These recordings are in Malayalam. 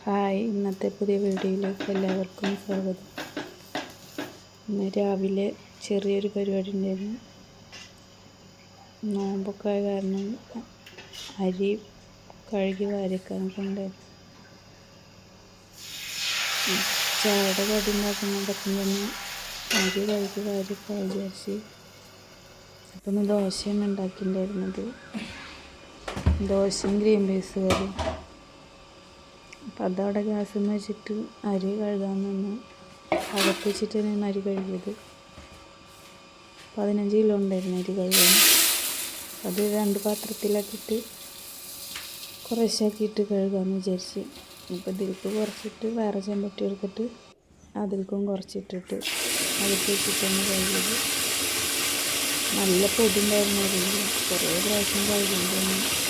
ഹായ്, ഇന്നത്തെ പുതിയ വീഡിയോയിലേക്ക് എല്ലാവർക്കും സ്വാഗതം. ഇന്ന് രാവിലെ ചെറിയൊരു പരിപാടി ഉണ്ടായിരുന്നു. നോമ്പൊക്കെ ആയ കാരണം അരി കഴുകി വാരിക്കാനൊക്കെ ഉണ്ടായിരുന്നു. ചായയുടെ കടി ഉണ്ടാക്കുന്നതൊക്കെ തന്നെ അരി കഴുകി വാരിക്കാൻ വിചാരിച്ച്. അപ്പം ഇന്ന് ദോശയാണ് ഉണ്ടാക്കിയിട്ടുണ്ടായിരുന്നത്. ദോശയും ഗ്രീൻ പീസ് കറി. അപ്പം അതവിടെ ഗ്യാസിൽ നിന്ന് വെച്ചിട്ട് അരി കഴുകാൻ നിന്ന് അകത്ത് വെച്ചിട്ട് തന്നെയാണ് അരി കഴുകിയത്. 15 കിലോ ഉണ്ടായിരുന്നു അരി കഴുകാൻ. അത് 2 പാത്രത്തിലാക്കിയിട്ട് കുറേശ്ശാക്കിയിട്ട് കഴുകാമെന്ന് വിചാരിച്ച്. അപ്പോൾ ഇതിലേക്ക് കുറച്ചിട്ട് വേറെ ചെമ്പട്ടി എടുത്തിട്ട് അതിലേക്കും കുറച്ചിട്ടിട്ട് അകത്ത് വെച്ചിട്ടാണ് കഴുകിയത്. നല്ല പൊടി ഉണ്ടായിരുന്നു അരിയിൽ. കുറേ പ്രാവശ്യം കഴുകുമ്പോൾ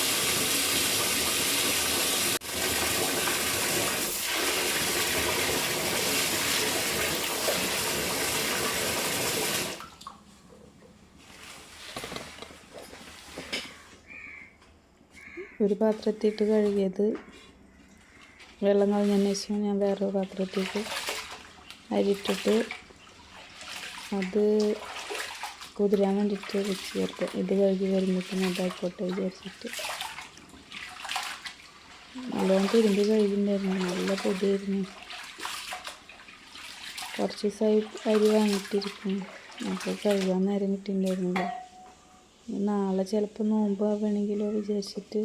ഒരു പാത്രത്തിട്ട് കഴുകിയത് വെള്ളം കളഞ്ഞതിന് ശേഷം ഞാൻ വേറൊരു പാത്രത്തിലേക്ക് അരിയിട്ടിട്ട് അത് കുതിരാൻ വേണ്ടിയിട്ട് വെച്ച് ചേർത്ത്. ഇത് കഴുകി വരുമ്പോഴത്തേക്കും അതായിക്കോട്ടെ വിചാരിച്ചിട്ട് നല്ലോണം തിരുമ്പി കഴുകിയിട്ടുണ്ടായിരുന്നു. നല്ല പൊടിയായിരുന്നു. കുറച്ച് ദിവസമായി അരി വാങ്ങിയിട്ടിരിക്കും. അപ്പോൾ കഴുകാൻ നേരം കിട്ടിയിട്ടുണ്ടായിരുന്നില്ല. നാളെ ചിലപ്പോൾ നോമ്പാവണമെങ്കിലോ വിചാരിച്ചിട്ട്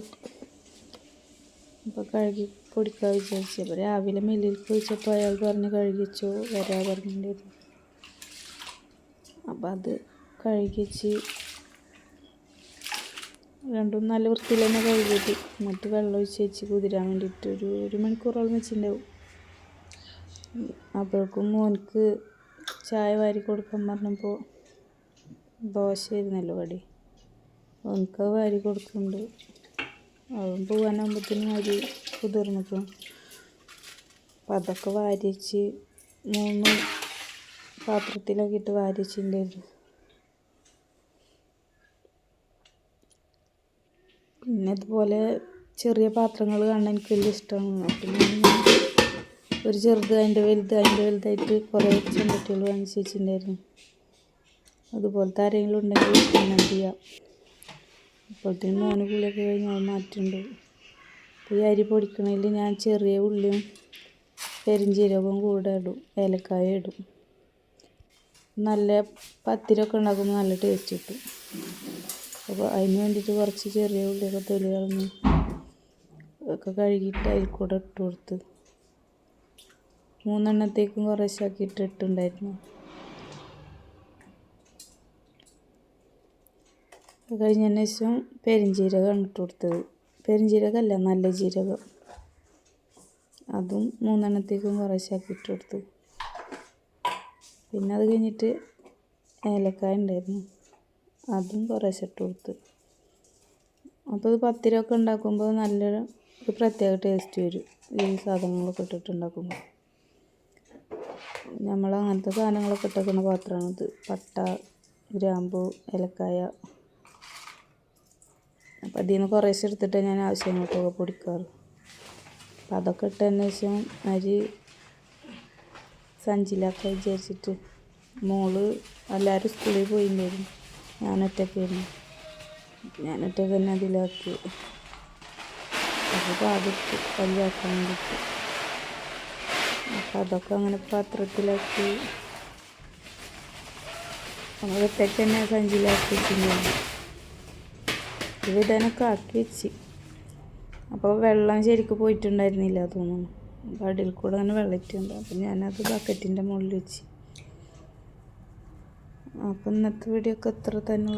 അപ്പോൾ കഴുകി പൊടിക്കാൻ വിചാരിച്ചു. അപ്പോൾ രാവിലെ മില്ലിലേക്ക് വിളിച്ചപ്പോൾ അയാൾ പറഞ്ഞ് കഴുകി വെച്ചോ വരാ പറഞ്ഞിട്ടുണ്ടായിരുന്നു. അപ്പോൾ അത് കഴുകി വെച്ച് രണ്ടും നല്ല വൃത്തിയിൽ തന്നെ കഴുകിയിട്ട് എന്നിട്ട് വെള്ളം ഒഴിച്ച് വെച്ച് കുതിരാൻ വേണ്ടിയിട്ട് ഒരു മണിക്കൂറോളം വെച്ചിട്ടുണ്ടാവും. അപ്പോഴേക്കും മോനിക്ക് ചായ വാരി കൊടുക്കാൻ പറഞ്ഞപ്പോൾ ദോശയായിരുന്നല്ലോ കടി. അവനക്ക് വാരി കൊടുക്കുന്നുണ്ട്. അവൻ പോകാനാകുമ്പോഴത്തേനും അരി കുതിർന്നിക്കും. അപ്പം അതൊക്കെ വാരി വെച്ച് 3 പാത്രത്തിലാക്കിയിട്ട് വാരി വെച്ചിട്ടുണ്ടായിരുന്നു. പിന്നെ ഇതുപോലെ ചെറിയ പാത്രങ്ങൾ കാണാൻ എനിക്ക് വലിയ ഇഷ്ടമാണ്. അപ്പം ഞാൻ ഒരു ചെറുത് അതിൻ്റെ വലുതായിട്ട് കുറേ ചെമ്പട്ടികൾ വാങ്ങിച്ച് വെച്ചിട്ടുണ്ടായിരുന്നു. അതുപോലത്തെ ആരെങ്കിലും ഉണ്ടെങ്കിൽ കമൻറ്റ് ചെയ്യാം. അപ്പോഴത്തേനും മോന് പുളിയൊക്കെ കഴിഞ്ഞ് അത് മാറ്റുന്നുണ്ട്. അപ്പോൾ ഈ അരി പൊടിക്കണതിൽ ഞാൻ ചെറിയ ഉള്ളിയും പെരിഞ്ചീരകവും കൂടെ ഇടും, ഏലക്കായ ഇടും. നല്ല പത്തിരിയൊക്കെ ഉണ്ടാക്കുമ്പോൾ നല്ല ടേസ്റ്റ് കിട്ടും. അപ്പോൾ അതിന് വേണ്ടിയിട്ട് കുറച്ച് ചെറിയ ഉള്ളിയൊക്കെ തൊലി കളഞ്ഞ് ഒക്കെ കഴുകിയിട്ട് അതിൽ കൂടെ ഇട്ട് കൊടുത്ത് 3 എണ്ണത്തേക്കും കുറേശ്ശാക്കിയിട്ട് ഇട്ടുണ്ടായിരുന്നു. അത് കഴിഞ്ഞതിന് ശേഷം പെരിഞ്ചീരകമാണ് ഇട്ട് കൊടുത്തത്. പെരിഞ്ചീരകമല്ല, നല്ല ജീരകം. അതും 3 എണ്ണത്തേക്കും കുറേശ്ശാക്കി ഇട്ട് കൊടുത്ത്. പിന്നെ അത് കഴിഞ്ഞിട്ട് ഏലക്കായ ഉണ്ടായിരുന്നു, അതും കുറേശ്ശെ ഇട്ട് കൊടുത്ത്. അപ്പോൾ ഇത് പത്തിരിയൊക്കെ ഉണ്ടാക്കുമ്പോൾ നല്ലൊരു പ്രത്യേക ടേസ്റ്റ് വരും ഈ സാധനങ്ങളൊക്കെ ഇട്ടിട്ടുണ്ടാക്കുമ്പോൾ. നമ്മൾ അങ്ങനത്തെ സാധനങ്ങളൊക്കെ ഇട്ടേക്കുന്ന പാത്രമാണിത്. പട്ട, ഗ്രാമ്പു, ഏലക്കായ. അപ്പം അതിൽ നിന്ന് കുറേശ്ശെ എടുത്തിട്ട് ഞാൻ ആവശ്യങ്ങൾക്കൊക്കെ പൊടിക്കാറ്. അപ്പം അതൊക്കെ ഇട്ടതിന് ശേഷം അരി സഞ്ചിയിലാക്കാൻ വിചാരിച്ചിട്ട് മോള് എല്ലാവരും സ്കൂളിൽ പോയിട്ടുണ്ടായിരുന്നു. ഞാനൊറ്റയ്ക്കായിരുന്നു. ഞാനൊറ്റയ്ക്ക് തന്നെ അതിലാക്കി. അപ്പോൾ പാകത്ത് കല്ലാക്കാൻ വേണ്ടിയിട്ട് അപ്പം അതൊക്കെ അങ്ങനെ പാത്രത്തിലാക്കി ഒറ്റയ്ക്ക് തന്നെ സഞ്ചിയിലാക്കി വെച്ചിട്ടുണ്ടായിരുന്നു. ഇതിനൊക്കെ ആക്കി വെച്ച്. അപ്പോൾ വെള്ളം ശരിക്കും പോയിട്ടുണ്ടായിരുന്നില്ല തോന്നുന്നു. അപ്പോൾ അടിയിൽ കൂടെ അങ്ങനെ വെള്ളറ്റുണ്ട്. അപ്പം ഞാനത് ബക്കറ്റിൻ്റെ മുകളിൽ വെച്ച്. അപ്പം ഇന്നത്തെ വീഡിയോ ഒക്കെ ഇത്ര തന്നെ.